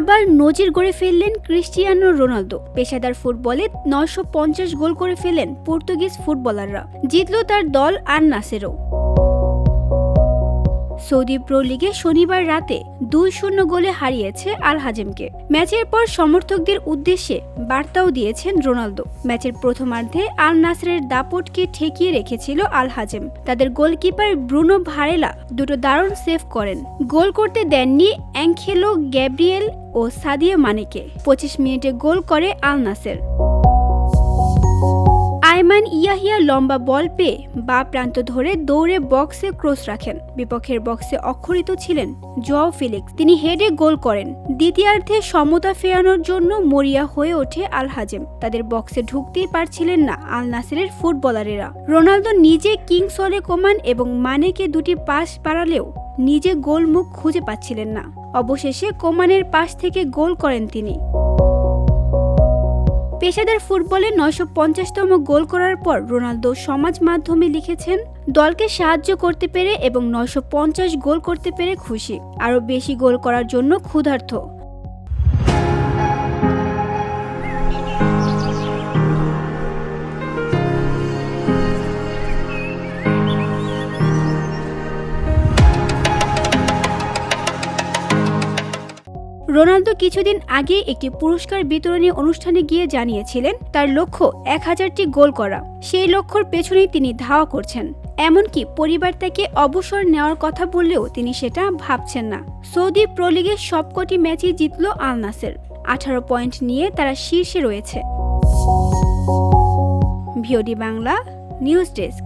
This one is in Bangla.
আবার নজির গড়ে ফেললেন ক্রিস্টিয়ানো রোনালদো। পেশাদার ফুটবলে 950 গোল করে ফেলেন পর্তুগিজ ফুটবলাররা। জিতল তার দল আল নাসেরও। সৌদি প্রো লিগে শনিবার রাতে 2-0 গোলে হারিয়েছে আল হাজেমকে। ম্যাচের পর সমর্থকদের উদ্দেশ্যে বার্তাও দিয়েছেন রোনালদো। ম্যাচের প্রথমার্ধে আল নাসরের দাপটকে ঠেকিয়ে রেখেছিল আল হাজেম। তাদের গোলকিপার ব্রুনো ভারেলা দুটো দারুণ সেভ করেন। গোল করতে দেননি অ্যাঙ্খেলো গ্যাব্রিয়েল ও সাদিও মানেকে। 25 মিনিটে গোল করে আল নাসের। আয়মান ইয়াহিয়া লম্বা বল পেয়ে বা প্রান্ত ধরে দৌড়ে বক্সে ক্রস রাখেন। বিপক্ষের বক্সে অক্ষরিত ছিলেন জোয়াও ফেলিক্স। তিনি হেডে গোল করেন। দ্বিতীয়ার্ধে সমতা ফেরানোর জন্য মরিয়া হয়ে ওঠে আল হাজেম। তাদের বক্সে ঢুকতেই পারছিলেন না আল নাসেরের ফুটবলারেরা। রোনালদো নিজে কিংসলে কোমান এবং মানেকে দুটি পাস বাড়ালেও নিজে গোল মুখ খুঁজে পাচ্ছিলেন না। অবশেষে কোমানের পাস থেকে গোল করেন তিনি। পেশাদার ফুটবলে 950তম গোল করার পর রোনালদো সমাজ মাধ্যমে লিখেছেন, দলকে সাহায্য করতে পেরে এবং 950 গোল করতে পেরে খুশি, আরও বেশি গোল করার জন্য ক্ষুধার্ত। রোনালদো কিছুদিন আগে একটি পুরস্কার বিতরণী অনুষ্ঠানে গিয়ে জানিয়েছিলেন তার লক্ষ্য 1000টি গোল করা। সেই লক্ষ্যর পেছনেই তিনি ধাওয়া করছেন। এমনকি পরিবার তাকে অবসর নেওয়ার কথা বললেও তিনি সেটা ভাবছেন না। সৌদি প্রো লিগের সবকটি ম্যাচই জিতল আল নাসের। 18 পয়েন্ট নিয়ে তারা শীর্ষে রয়েছে। VOD Bangla news desk.